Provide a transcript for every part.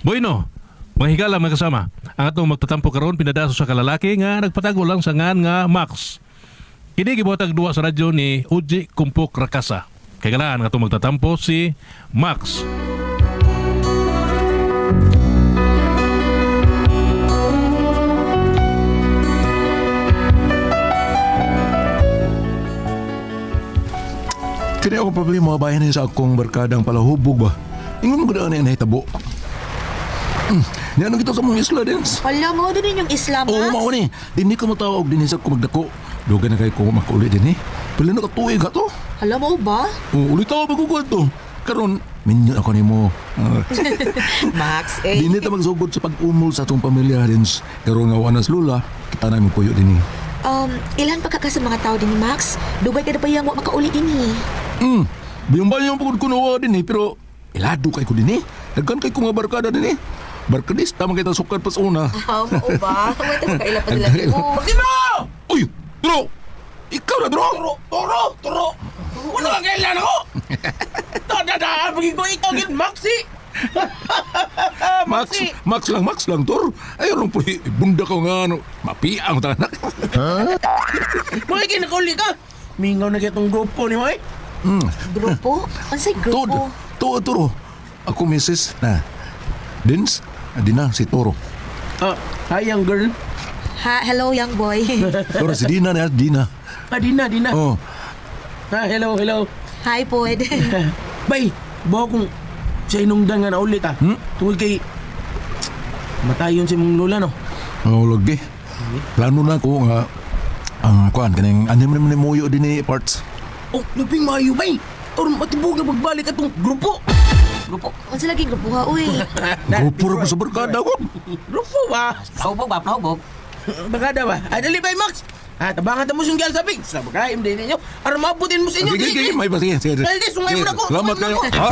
Bueno, mga higala mga kasama, ang atong magtatampo karon pinadaso sa kalalaki nga nagpatago lang sa ngan nga Max. Kini gibuhatag duwa sa radyo ni Uji Kumpok Rakasa. Kay galaan nga atong magtatampo si Max. Kini ako problema bayan sa akong barkadang palahubog ba. Ingon mo gudaan na nahitabo. Niyan kita sa mga isla din. Wala mo din yung Islam, Oo, mao ni. Dini ko matawag din sa ko magdako. Dugan na kay ko makulit din eh. Pila na katuig ka to. Hala mo ba? Oo, ulit ako magugod to. Karon, minyo ako nimo. Max, Dini ta magsugod sa pag-umol sa atong pamilya din. Karon nga wanas lula, kita namin puyo din eh. Ilan pa ka sa mga tao din ni Max? Dugay ka na pa yung wa makauli din eh. Biyong ba yung pagod ko nawa din eh, pero ilado kay ko din eh. Dagkan kay ko nga barkada din eh. Barkadista, man kita sukat pas una. Mo ba? Wait, kaila pa nila mo. Timo! Uy, Dro! Ikaw na, Dro! Turo! Ano ang kailan ako? Tadadaan, maging ko ikaw gin, Maxi! Max lang, Tor. Ayaw lang po, bunda ko nga, ano, mapiang tanak. Mga kinakuli ka! Mingaw na kitong grupo ni Moy. Grupo? Ano sa'y grupo? Toro. Ako, Mrs. na. Dins, Dina, si Toro. Hi, young girl. Hello, young boy. Toro, si Dina na, Dina. Dina. Oh, Hello. Hi, Pod. Bay, bawa kong sa inungdan nga na ulit Tungkol kay matayon si mong lula, no? mahulog eh. Plano na ko nga, ang kuhan, kaning anim naman ni Muyo din ni parts. Oh, labing maayo, bay! Or matibog na magbalik atong grupo! Grupo? Ano sa laging grupo ha, uy? Grupo rin ko sa barkada ko. Grupo ba? Pahubog. Bagada ba? Dali ba, Max? Tabangan mo siyang gyal sabi. Sa bakaim din ninyo. Para mabutin mo sa inyo. Sige, may ba? Sige. Dali, sungay mo na ko. Salamat kayo. Ha?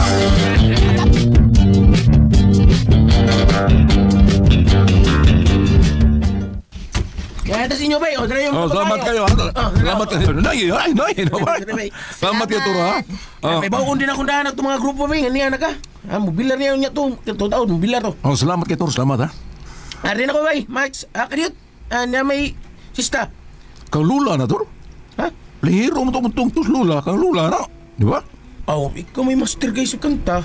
Kaya ito sa inyo, bay. O, tara yung Salamat kayo. Salamat kayo. Nay. Salamat kayo, Toro, ha? May bawon din akong dahan itong mga grupo, bay. Ganiyan na ka. Mobilar niya niya ito. Ito taon, mobilar to. Salamat kayo, Toro. Salamat, ha? Rin ako, bay. Max, kaniyot. Na may sista. Kang lula na, Toro. Ha? Lihiro mo itong lula. Kang lula na. Di ba? Ikaw may master kayo sa kanta.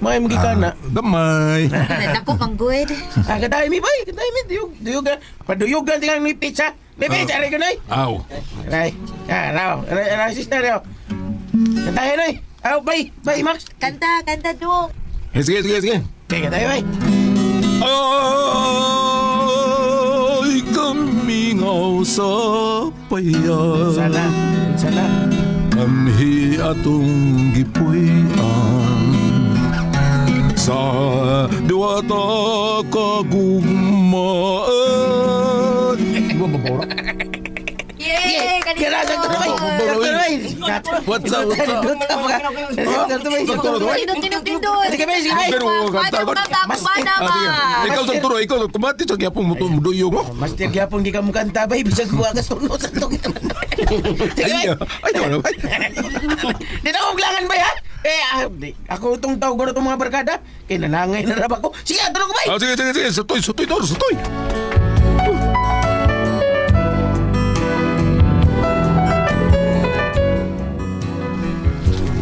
May magikana. Damay. Naku, panggod. Katay mi, bay. Katay mi. Duyugan. Paduyugan silang ni pizza. May pizza rin ko, nay. Aw. Ray. Raw. Sista, raw. Katay, nay. Bay. Bay, Max. Kanta do. Sige. Sige, katay, bay. Ay, kamingaw sa payan. Sana. Kamhi atong gipuy-an sa diwata kagugmaan. Iba babora? Yay! Kira sa ito, bay. What's up? Tindot. Sige, bay. Pero kanta ko. Ikaw sa turo, ikaw kumati sa gyapon mo muduyo mo. Master gyapon di ka mo kanta, bay. Bisag kuha ka sunod sa ito. Sige, bay. Ay, wala ba? Di na kuglangan, bay, ha? Ako itong tawag ko na itong mga barkada. Kinanangay na rap ako. Sige, tulog ko, bay. Sige. Satoy, Toro, satoy.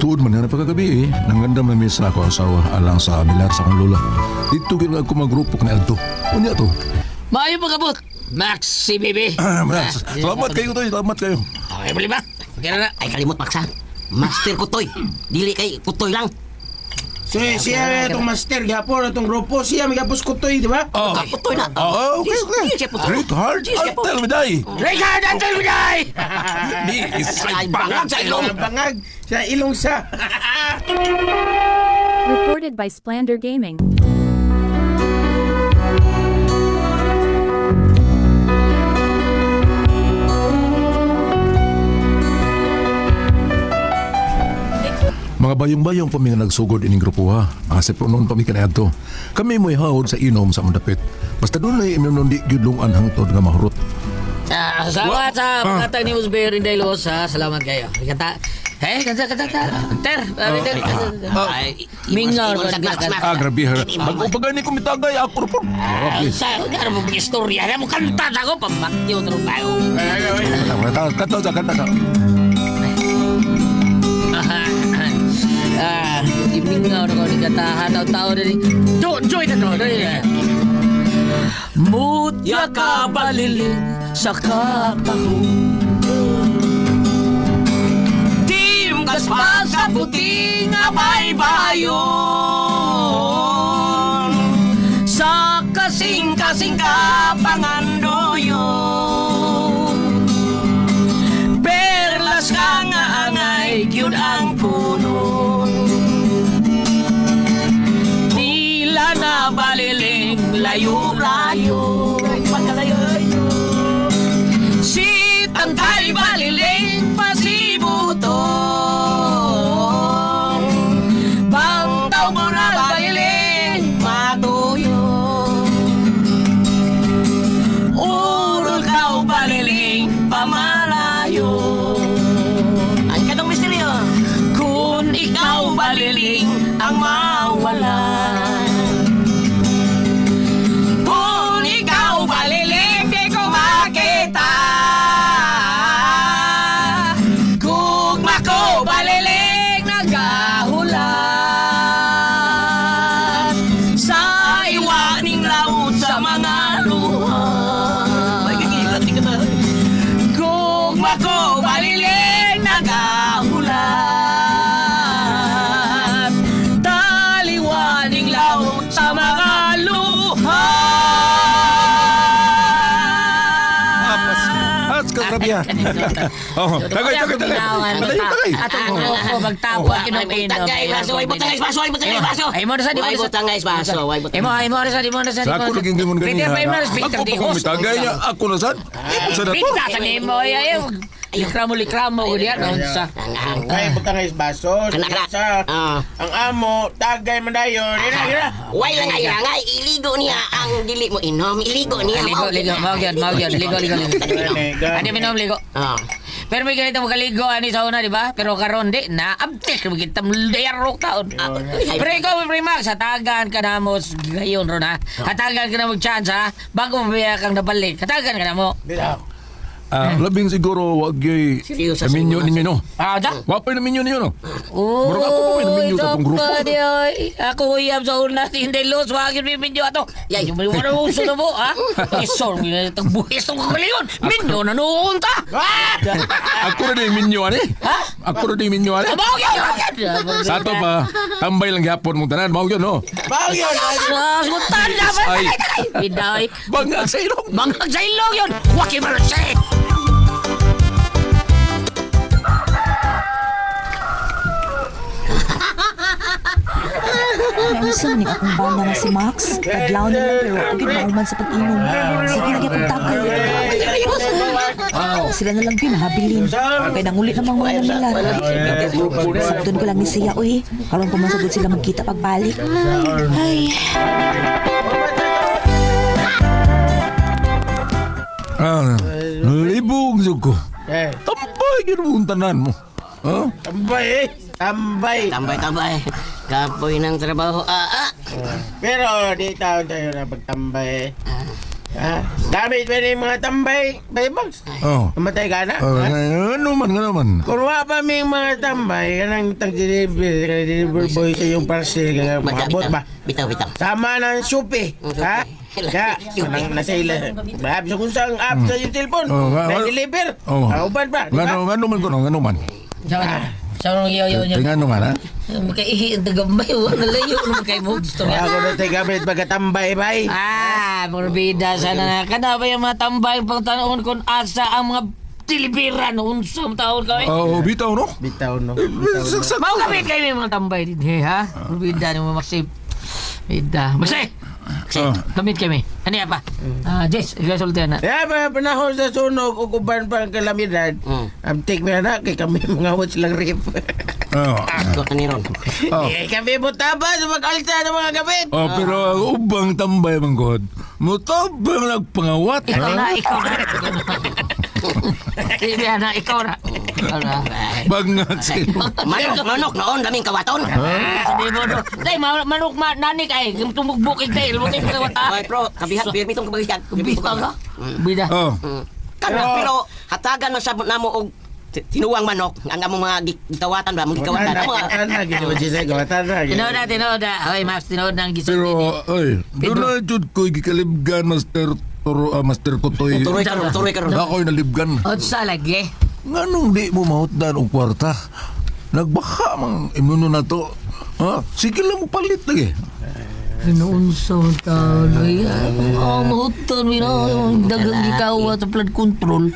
Tuod man na pagkagabi eh. Nanggandam na miss na ako asawa alang sa bilar sa akong lola. Dito gila ako magrupo ka na Alto. Unya to. Maayo pagkabot. Max, si Bibi. Salamat kayo to. Salamat kayo. Okay, bali ba? Okay na. Ay, kalimot, Max, ha? Master Kutoy. Dili kay Kutoy lang. Siya itong master gyapon, itong grupo. Siya may gapos kutoy, di ba? Kutoy na. Okay. Great heart. Tell me die. Richard, antal mo day! Di isay bangag sa ilong. Bangag sa ilong sa. Recorded by Splander Gaming. Mga bayong-bayong pa mga nagsugod ining grupo ha. Mga sepronon pa mi kanadto. Kami mo'y hawod sa inom sa mandapit. Basta doon ay imnon di gyudlungan hangtod nga mahurot. Salamat sa pagkatag ni Musberin Dailos, ha? Salamat kayo. Kata, Ter. Ay, Mingaw, Ingon sa Max, Max. Grabe ha. Pagpagay ni kumitagay, ako po. Grabe. Sa ano mo istorya na mo kanta ako pamakyo tro tayo. Kataw sa kanta ka. Imingaw na ko ni katahan tao na ni. Joy na to. Mutya ka baliling sa katahong. Timgas pa sa puting baybayon. Sa kasing-kasing ka pangandoyon. Perlas ka nga angay gyud ang puno. Tila na baliling layo-layo. Si tangkay baliling pasibutong. Bangtaw mo na baliling matuyo. Urol kaw baliling pamalayo. Ang kadong misteryo. Kung ikaw baliling ang mawalan. Kung ikaw baliling di ko makita. Kung ako baliling nagahulat. Sa iwaning laut sa mga luha. Kung ako baliling nagahulat. Taliwaning laut sa mga luha. Hats ka, grabe ha. Oh, tagay. Atong ko magtapon kinom-inom. Tagay baso, ay butangay baso, ay butangay baso. Ay mo na sa di mo Ay na sa. butangay baso, ay butangay. Ay mo na sa di mo na sa. Sa ako naging gingon Peter, ganyan. may mo na sa Peter Ako di pa kung mitagay niya, ako na sad. Sa na to. Pita sa nimo ay likramo gud yan sa. Ay, butang is baso. Anak. Sa Ah. ang amo, tagay man dayon. Ira. Way lang ay iligo niya ang dili mo inom, iligo niya. Ligo, mau gyud, ligo. Ani minom ligo. Ah. Pero may ganito magaligo ani sa una, di ba? Pero karon di na abtik kita layarok taon. Pero ikaw pre Max, hatagan ka na mo gayon ro na. Hatagan ka na mo chance ha. Bago mabiya kang nabalik. Hatagan ka na mo. Labing siguro, wag yoy. Seryoso, Naminyo seryoso. ninyo, no? Da? Wapay naminyo ninyo, no? Oh, Murag ako po, naminyo sa itong grupo. Ako uyab sa una, hindi los, wag yun minyo ato. Yan, yung mga uso na mo, ha? Isor, itong buhis ng kagaliyon. Minyo na noon ta. Ako na din minyo, ani? Ha? Ako na din minyo, ani? Abawag yan! Sa ato pa, tambay lang yapon mong tanan, mao yun, no? Bagyo. Sutan na ba? Ay. Biday. Bangag sa ilong. Bangag sa ilong yun! Waki marasay! Sa ni akong banda na si Max. Adlaw na lang pero agad mauman sa pag-inom. Sige lagi akong takal. Sila na lang pinahabilin. Kaya nangulit namang mga namilan. Sabton ko lang ni siya, uy. Karon pumasagod sila magkita pagbalik. Ay. Libong ko. Eh, Tambay, ginawang tanan mo. Ha? tambay. Tambay. Kapoy ng trabaho. Pero di taon tayo na pagtambay. Ha? Damit pa rin mga tambay. Bay box. Oh. Mamatay ka na. Ano man. Kung wala pa may mga tambay, kanang tag-deliver boy sa yung parcel. Kaya makabot ba? Bitaw. Sama ng supi. Ha? Kaya, kanang nasa ila. Sabi sa kung saan app sa yung telepon. Na-deliver. Kauban pa. Di ba? Ngano man ko, ngano man. Sa mga yaw niya. Ngano man, ha? Makaihi ang tagambay. Nalayo naman kayo mo. Gusto niya. Ako na tayo gamit pagkatambay, bay. Morbida sana na. Kana ba yung mga tambay pang tanoon kung asa ang mga tilibira noon sa taon ka eh? Oh, bitaw, no? Bitaw, no? Mau kapit kayo may mga tambay din, ha? Morbida ni mo maksip. Bida. Maksip! Kamit kami. Ano yan pa? Jess, ikaw sultan na. Ya, mga panahon sa sunog, ukuban pa ang kalamidad. Amtik mo na, kay kami mga watch lang rip. Ako kaniron. Kami mo taba sa mag-alta ng mga gamit. Pero ubang tambay man god. Mutabang nagpangawat. Ikaw na. Hindi na, ikaw na. Alright. Bangag sila. Manok noon kaming kawaton. Sabi mo do. Day manok nanik ay tumugbukig day. Lumoy pa wata. Ay, pro, kabihat, pirmitong kabihat. Bitaw ka. Bida. Oh. Pero hatagan man sa namo og tinuwang manok ang among mga gitawatan ba, mong gikawatan. Gawatan na, ginawa siya, gawatan na. Tinood na. Hoy, Max, tinood na ang gising. Pero, ay, doon na jud ko'y gikalibgan, Master Kutoy. Turoy karon. Ako'y nalibgan. Otsa lagi. Nganong di mo mahutdan og kwarta? Nagbaka mang imuno na to. Ha? Sige lang mo palit lagi. Pinuunsa taon. Ay, mahuton mo yun. Dagang ikaw at flood control.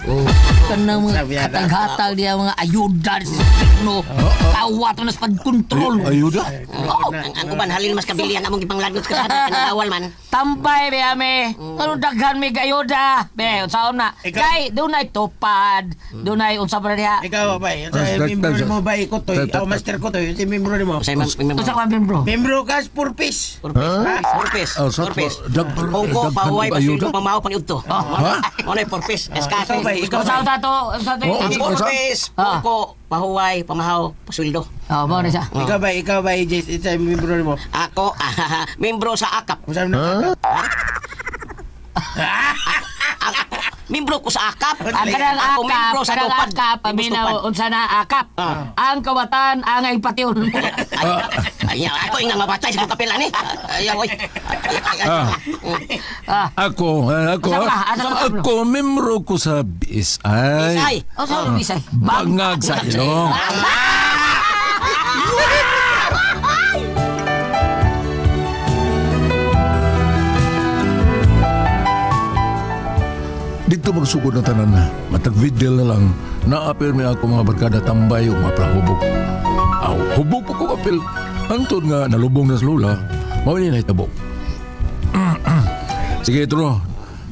Kanang mga hatag-hatag niya mga ayuda sa no. Tawa to na sa flood control. Ayuda? Oo, ang uban halin mas kabilihan among ipanglagot ka sa kanawal man. Tambay be ame. Ano daghan may gayoda. Be, unsaon na. Kay doon ay tupad. Doon ay unsa pa niya. Ikaw ba? Membro ni mo ba Kutoy? O Master Kutoy, yung membro ni mo. Say man, Unsa ka membro? Membro ka purpose. purpose. Oh, sa Purpose. daghan Ongko, pahuway, ba ayuda? pasildo, pamahaw, pang-udto. Ha? Ano yung purpose? Eskase. Unsa ta to? Unsa to? Ang purpose, ongko, pahuway, pamahaw, pasildo. Oh, mo na siya. Ikaw ba, isa membro ni mo? Ako, membro sa AKAP. Kung saan na? Membro ko sa AKAP. Ang kanang Ako membro akap, sa kanang tupad. akap, Membro sa paminaw, tupad. unsa na akap. Ang kawatan, ang ay patiyon. Ay, ako yung mabatay sa kapila ni. Ay, oy. Ako, Asa ka? Asa ka, bro? ako, membro ko sa BSI. Isay. O, sa bisay. Bangag sa ilong. Dito magsugod na tanan na. Matag video na lang. Na-appear may ako mga barkada tambay o mga plahubog. Aw, hubog po ko apel. Antod nga nalubong na sa lula. Mawin na itabo. Sige, ito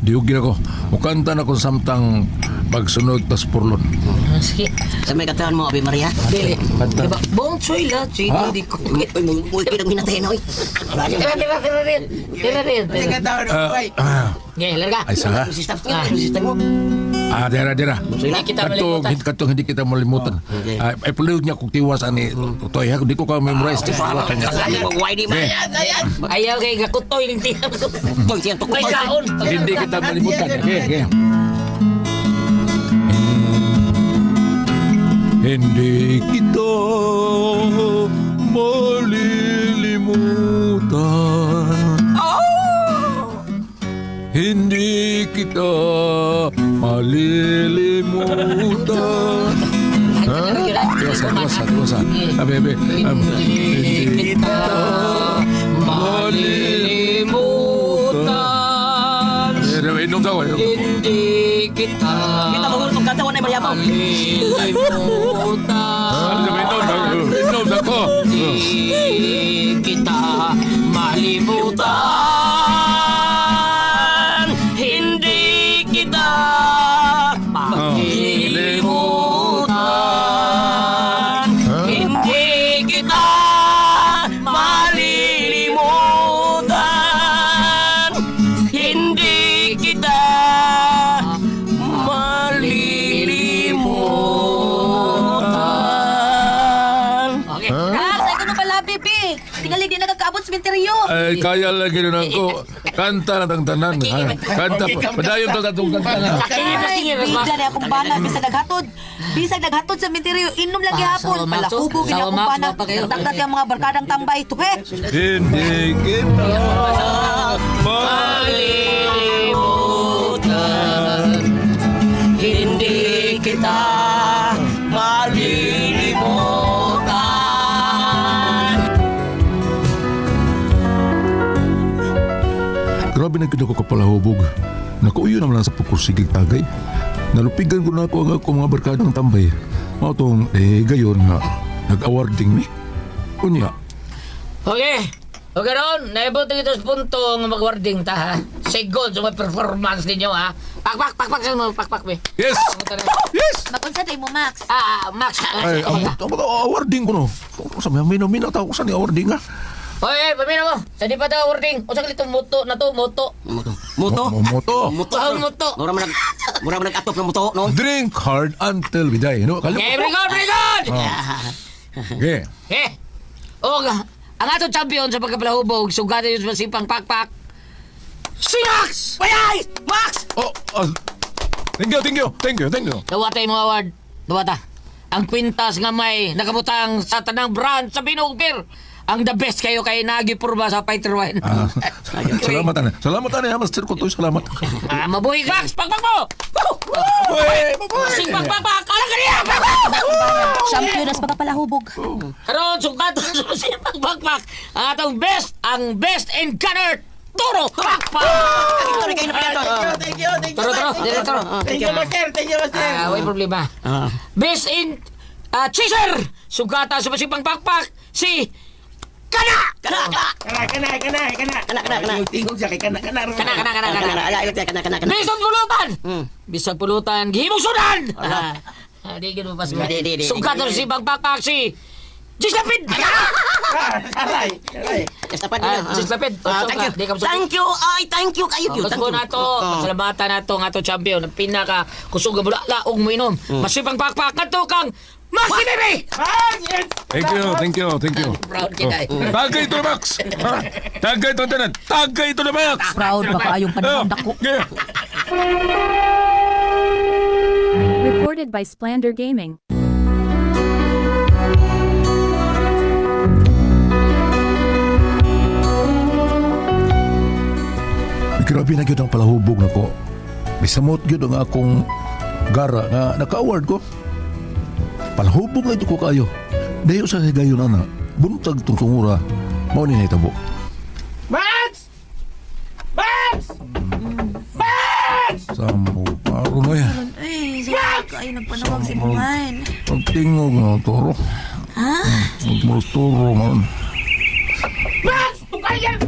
diugin ako. Mukanta na ko samtang pagsunod tas purlon. Sige. Sa may katawan mo, Abi Maria. Dili. Diba? Bong choy la, choy Ha? di ko. Uy, pinang minatay na, oy. Tira rin. Teka taon, Kutoy. Ngayon, larga. Ay, sa Sistem mo. dira. Hindi kita malimutan. Katong hindi kita malimutan. Ay, pulihog niya kung tiwas ani Toy. Ha? Hindi ko ka-memorize. Kasali mo, why di man? Ayaw kay gakutoy ng tiyan. Toy, tiyan, tukoy. May kaon. Hindi kita malimutan. Okay. Hindi kita malilimutan. Hindi kita malilimutan. Tuwasa. Abe. Hindi kita Malilimutan. Inom sa ako. Hindi kita Kita mo kung katawan ay Maria mo. malilimutan. Inom sa ako. Hindi kita malimutan. Hindi kita malilimutan. Hindi kita malilimutan. Hindi kita malilimutan. Okay. Sa'yo ko na pala, Bibi. Tingali di nagkakaabot sa menteryo. Ay, kaya lagi rin ako. Kanta na ng tanan. Ha? Kanta pa. Padayon to katong kanta na. Ay, bigla na akong bana. Bisag naghatod. Bisag naghatod sa menteryo. Inom lang gihapon. Sawa, Max, Palahubog Sawa, akong Max, bana. bapa kayo. Takdat yung mga barkadang tambay. Tuhe. Hindi kita Malilimutan. Hindi kita malilimutan. Grabe na ko kapalahubog. Nakuuyo naman lang sa pukursigig tagay. Nalupigan ko na ako ang ako mga barkadang tambay. Mga itong gayon nga nag-awarding ni. Unya. Okay. O garon, naibot dito sa punto ng mag-warding ta ha. Sigod sa mga performance ninyo ha. Pakpak be. Yes! Yes! Makunsa tayo mo, Max. Max. Ay, awarding ko no. Sa mga minaw-minaw tao ko sa ni awarding ha. Oy, pamina mo. Sa di pa daw wording. O sa kalitong moto na to, moto. Moto. Moto. Moto. Ang moto. Mura man nag-atop ng moto, no? Drink hard until we die. No? Okay, very good, very good. Okay. Eh. O, ang atong champion sa pagkapalahubog, sugatan yung masipang pakpak. Si Max! Wayay! Max! Oh, thank you. Dawata yung mga award. Dawata. Ang kwintas nga may nakabutang sa tanang brand sa Binog Beer. Ang the best kayo kay Nagi Purba sa Fighter Wine. Salamat ana, Master ko to. Salamat. Mabuhay Max! Pakpak mo! Sing pakpak! Alang ka niya! Champion na sa pagkapalahubog. Karon, sugatan sa sing pakpak! Ang atong best in gunner! Toro! Pakpak! Thank you. Toro. Thank you, Master. Way problema. Best in chaser! Sugatan sa masipang pakpak! Si Kana! Kana. Tingog siya kay kana. Bisag pulutan! Bisag pulutan, gihimong sudan! Di gino pas mo. Di. Sugatan sa masipang pakpak si Jislapid! Aray. Jislapid! Thank you kayo. Basgo na to, pasalamatan na to nga to champion. Ang pinaka kusog nga laong mo inom. Masipang pakpak na to kang Maxi Bebe! Thank you. Proud kita eh. Tagay ito na, Max. Tagay ito na, Tagay ito na, Max. Proud ba kaayong panahon dako? Recorded by Splander Gaming. Grabe na gyud ang palahubog nako. Bisamot gyud ang akong gara nga naka-award ko. Palahubog na ito ko kayo. Dayo sa higayon ana. Buntag tong sungura. Mao ni nahitabo. Max! Samo paro na yan. Ay, kayo nagpanawag si Buhan. Pagtingog na toro. Ha? Magmuros toro man. Max! Tukayan!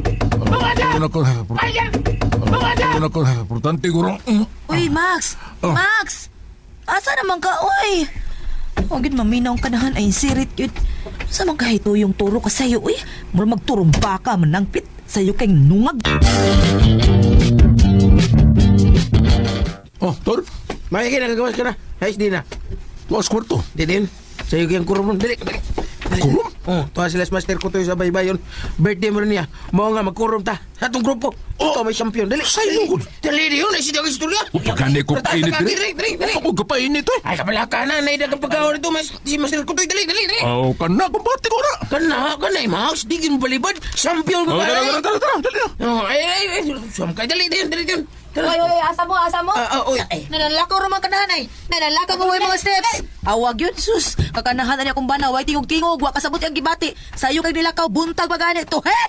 Ano ko, importante guro. Uy, Max! Max! Asa naman ka, uy? Huwag yun maminaw kanahan ay sirit yun. Sa mga kahito yung turo ka sa'yo, uy. Mura magturong baka manangpit sa'yo kay nungag. Oh, Tor, May nagagawas ka na. Ayos din na. tuwas kwarto. Di din. Sa'yo kayang kurumon. Dali. Kurom? Tuwa sila master ko to sa baybayon. Birthday mo rin niya. Mao nga magkurom ta. Sa atong grupo. Ito may champion. Dali. Sa'yo ko. Dali yun. Ay siya ang istorya. Pagkani ko painit Dali. Ako kapainit eh. Ay, kabala ka na. Naidag ang pagkaon ito. Si master ko to. Dali. Oh, kana, kumpati ko na. Kana, Max. Digin mo balibad. Champion mo Oh, ba? tara, dali na. Ay. Siyam ka. Dali. Uy, asa mo? Uy. Nananlakaw naman kanahan ay. Nananlakaw mo mga steps. Awag yun, sus. Kakanahan na niya kung banaw. Ay tingog-tingog. Wa kasabot yung gibati. Sa'yo kay nilakaw. Buntag magani. To, he?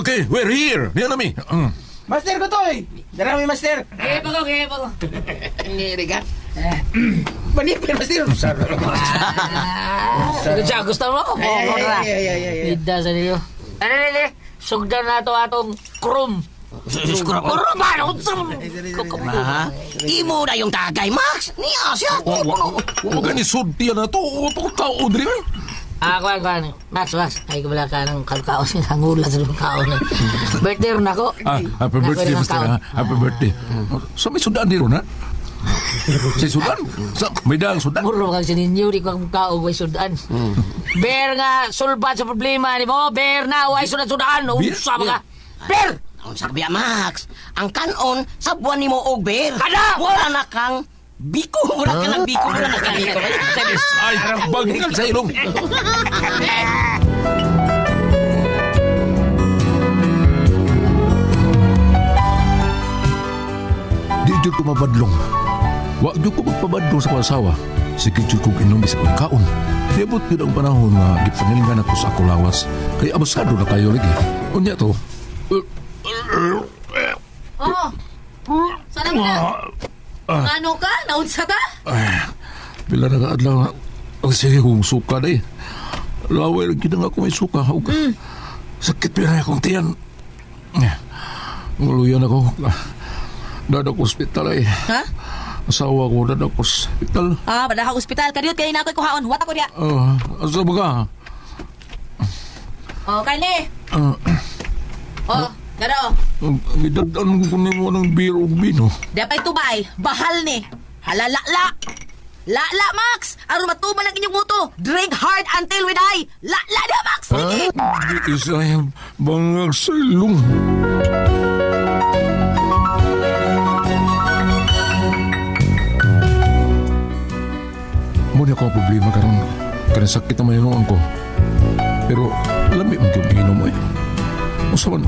Okay, we're here. Yan nami. Master ko to eh. Darami, master. Kaya pa ko. Ngiri ka. Manipil, master. Gusto mo? Ay. Bida sa niyo. Ano, sugdan na to atong krum. Krum ba? Imo na yung tagay, Max. Niya siya. Huwag ka ni Sudi na to. Ito ka, Audrey. Kuan. Max. Ay, kabala ka ng kalkaos. Hangula sa kalkaos. Birthday rin ako. Happy birthday, Master. Happy birthday. So, may sudan din ron, ha? Si Sudan? May daang Sudan? Puro kang sininyo, di ko ang kaog way sudan. Bear nga, sulbat sa problema ni mo. Bear na, way sudan. Usa ka. Bear! Ang sabi, Max, ang kanon sa buwan ni mo og beer. Kada! Wala na kang biko. Wala ka ng biko. Wala na kang biko. Ay, bagal sa ilong. Di jud ko mabadlong. Wa jud ko magpabadlong sa akong asawa. Sige jud kong inom sa pagkaon. Diabot yun ang panahon nga gipanilingan ako sa ako lawas. Kaya abasado na kayo lagi. Unya to. Sana mo na? Ano ka? Naunsa ka? Bila nakaadlaw na ang sige kong suka na eh. Laway lang kinang ako may suka. Sakit pa na akong tiyan. Nguluyan ako. Dadak ospital eh. Ha? asawa ko na ako sa hospital. Bada ka ospital. Kadiyot kayo na ako'y kuhaon. Wata ko diya. Asa ba ka? Kani. Garo. Gidadaan ko nimo ng beer o bino. Dapay tubay. Bahal ni. Halalala. La, Max! Aron matuman ang inyong muto. Drink hard until we die. La na, Max! Sige! Di isa yung bangag sa ilong. Muna ko ang problema karon. Kaya sakit ang mayroon ko. Pero lami mo yung inom mo eh. Usaman,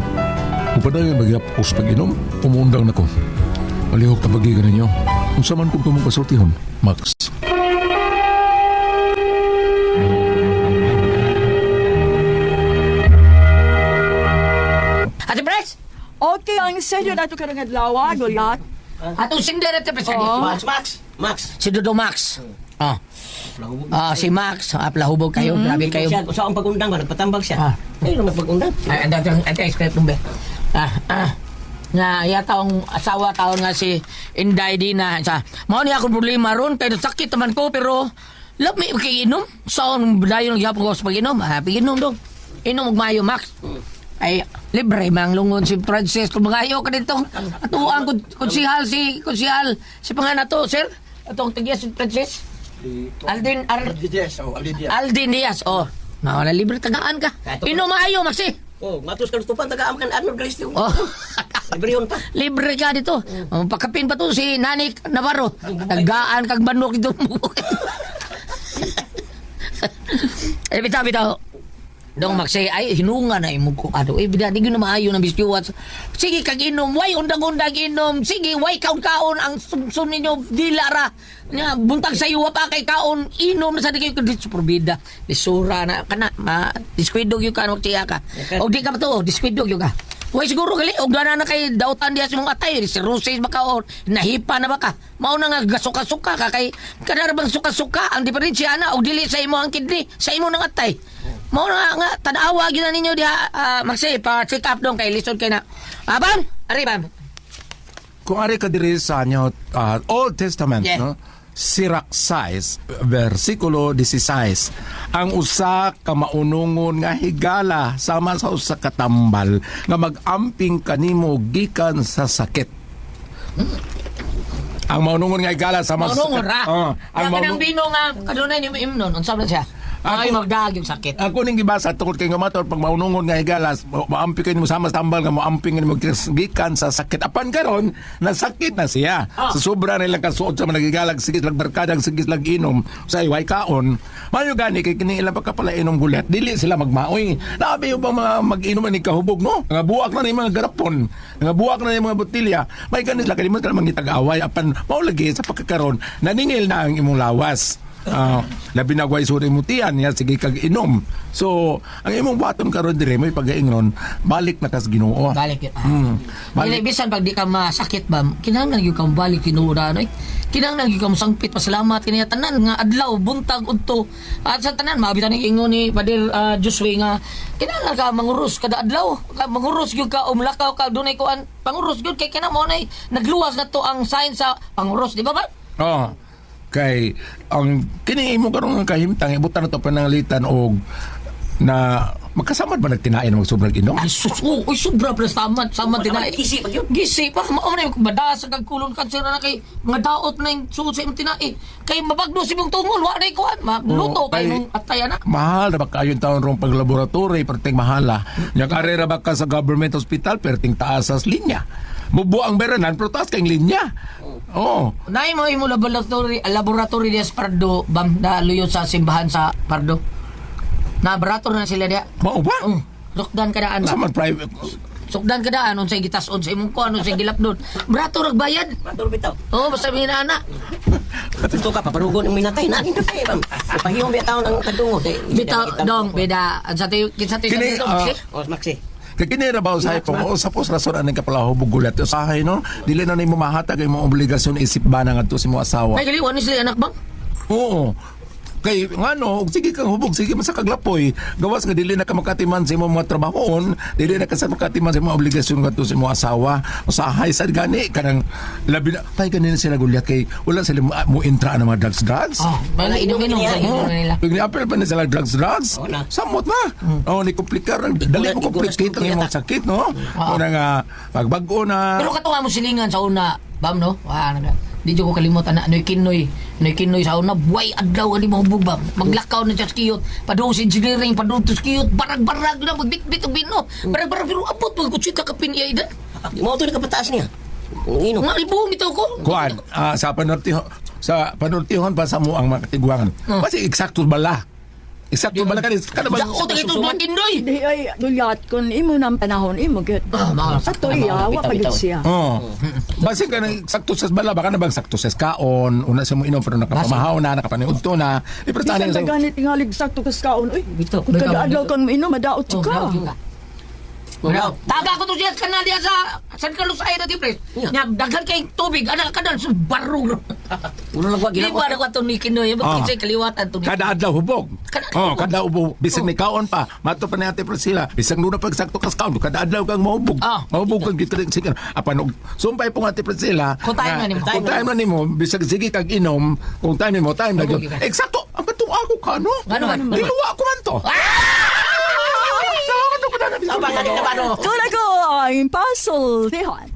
upadayon magyapos pag-inom, umundang na ko. Palihok tabagi ka ninyo. Usaman kung tumong pasultihon, Max. Ate Bres! Okay, ang sedyo na ito ka ng adlaw, gulat. Atong singder at Bres. Max. Si Dodo Max. Si Max. Plahubog kayo. Grabe kayo. Siya, sa ang pag-undang ba, nagpatambag siya. Ayun ang magpag-undang. Ay, ito script ng be. Nga yata ang asawa taon nga si Inday Dina. Mao niya akong problema ron. Kaya sakit naman ko pero lami makiinom. Saan dayon naghihapon ko sa pag-inom? Pag-inom dong. Inom magmayo, Max. Ay, libre mang lungon si Francis kung mga ka dito. Atuan konsihal si pangalan to, sir. Atong tigyas si Francis. Aldin Diaz. Oh, nawala libre tagaan ka. Inom maayo, Maxi. Matus ka tupan taga kan Arnold Cristo. Oh. Librehon pa. Libre ka dito. Pakapin pa to si Nani Navarro. Tagaan kag banok dito. Bitaw. Dong Maxi, ay hinunga na imo ko ano. Bida di gyud na maayo ng bisyuwat. Sige kag inom, way undang-undang inom. Sige, way kaon-kaon ang sumsun ninyo dilara. Nya buntag sa iyo pa kay kaon inom na sa di kayo kadit probida. Lisura na kana diskwidog yung ka magtiya ka. O di ka pa to, diskwidog yung ka. Way siguro gali og dana na kay dautan diya sa mong atay si Roses makaon nahipa na ba ka mao na nga gasuka-suka ka kay kada bang suka-suka ang diferensya na og dili sa imo ang kidney sa imo nang atay mao na nga tanawa gyud na ninyo diha Maxi pa check up dong kay lisod kay na aban ari bam Kung ari ka diri sa inyo, Old Testament, Yeah. no? Sirach 6, versikulo 16. Ang usa ka maunungon nga higala sama sa usa ka tambal nga mag-amping kanimo gikan sa sakit. Ang maunungon nga higala sama sa maunungon ra ang ang kanang bino nga kadunay ni imnon unsa man siya ay magdag yung sakit. Ako ning gibasa tungod kay nga mator pag maunungon nga higalas maampi kay mo sama sa tambal nga maamping mo gikan sa sakit apan karon nasakit na siya sa sobra nila kasuot sa managigalag sige lang barkadang sige lang inom sa iway kaon mayo gani kay kini ilang pa pala inom gulat dili sila magmaoy labi yung mga mag-inom ni kahubog no nga buak na ni mga garapon nga buak na ni mga botilya may ganit lang kay mo talagang mangitag-away apan mao lagi sa pagkakaron naningil na ang imong lawas. Labi na guay suri mutian ya sige kag inom. So ang imong baton karon dire may pagaingnon balik na kas Ginoo. Balik yun. Balik. Bisan pag di ka masakit ba, kinahanglan gyud kang balik Ginoo na ay. Kinahanglan gyud kang sangpit pasalamat kaniya tanan nga adlaw buntag udto. At sa tanan mabitan ni ingon ni Padir Josue nga kinahanglan ka manguros kada adlaw. Manguros gyud ka umlakaw ka dunay kuan. Panguros gyud kay kana mo nay nagluwas na to ang sign sa panguros, di ba ba? Kay ang kini imo karon nga kahimtang ibutan na to pananglitan og na magkasamad ba nagtinain ng sobrang inom? Ay sus, oy sobra pa samad tinai. Gisi pa yun. Gisi pa mao na yung madasa kag kulon kanser na kay mga daot na yung suot sa imong tinai. Kay mabagdo si mong tungol wa na kuan, magluto kay mong atay ana. Mahal na ba kayo taon rong paglaboratory perting mahala. Nya karera ba ka sa government hospital perting taas as linya. Mubuang beranan pero taas kang linya. Nay mo imo laboratory des Pardo bam na luyo sa simbahan sa Pardo. Na laboratory na sila dia. Mao ba? Sukdan kadaan ba? Sa man private. Sukdan kadaan unsay gitas-on sa imong kuan unsay gilapdon. Brato ragbayad. Matur bitaw. Basta minana. Ito ka paparugon ang minatay na din kay bam. Pahiyong biya taon ang kadungog. Bitaw dong beda sa tayo kinsa tayo Kini, Maxi. Kaya kinirabaw sa ipong, sapos rason anong kapalahubog gulat. Usahay, no? Dili na mo mahatag yung mga obligasyon isip ba na nga to si mo asawa. Ay gali wani sila anak bang? Oo. Kay ngano, sige kang hubog, sige man sa kaglapoy. Gawas nga dili na ka makatiman sa imong mga trabahoon, dili na ka sa makatiman sa imong obligasyon ngadto sa imong asawa. Usahay sad gani kanang labi na tay ganin sila gulyat kay wala sila mo intra na mga drugs. Oh, mga inom-inom sa inom nila. Pag ni-apel pa na sila drugs, Wala. samot na. Ni komplikar, dali mo komplikate ang imong sakit, no? Una nga, pagbago na. Pero katunga mo silingan sa una, bam no? Di ko kalimutan na Noy Kinoy sa una, buhay adlaw ani mo bubam. Maglakaw na siya sa kiyot, padung sa engineering, padung sa kiyot, barag-barag na magbit-bit og bino. Barag-barag pero abot mo kutsita ka piniya ida. Mo to ni kapataas niya. Ino. Nga ibuong ito ko. Kuan, sa panurtihon pa sa mo ang makatigwangan. Kasi eksakto bala. Eksakto bala kanina. Dako tayo ito mga Kinoy. Di ay dulyat kun imo nang panahon imo gyud. Ato iya wa pagid siya. Basi ka na sakto sa bala, baka na bang sakto sa kaon, una sa mo inom, pero nakapamahaw na, nakapaniud to na. Pero Bisan sa ganit tingalig sakto kas kaon. Uy, Bito, kung kada adlaw kan ino madaot ka. Taga ko to siya kanal diya sa San Carlos Aira di pres. Nya daghan kay tubig ana kadal sa barong. Uno lang wag Di ba na ko to ni Kinoy bakit sa kaliwatan to ni. kada adlaw hubog. Kada- Kada ubog. Bisag may kaon pa. Mato pa natin pa sila. Bisag nuna pag sakto kas kaon. Kada adlaw kang mahubog. Mahubog kang gitring sige. Apan sumpay po nga pa sila. Kung time na nimo. Kung time na nimo, bisag sige kag inom. Kung time nimo, time na gyud. Eksakto. Ang katong ako kano. Ano man? Diluwa ko man to. Tama na din naman. Tulad ko ang puzzle, Tehan.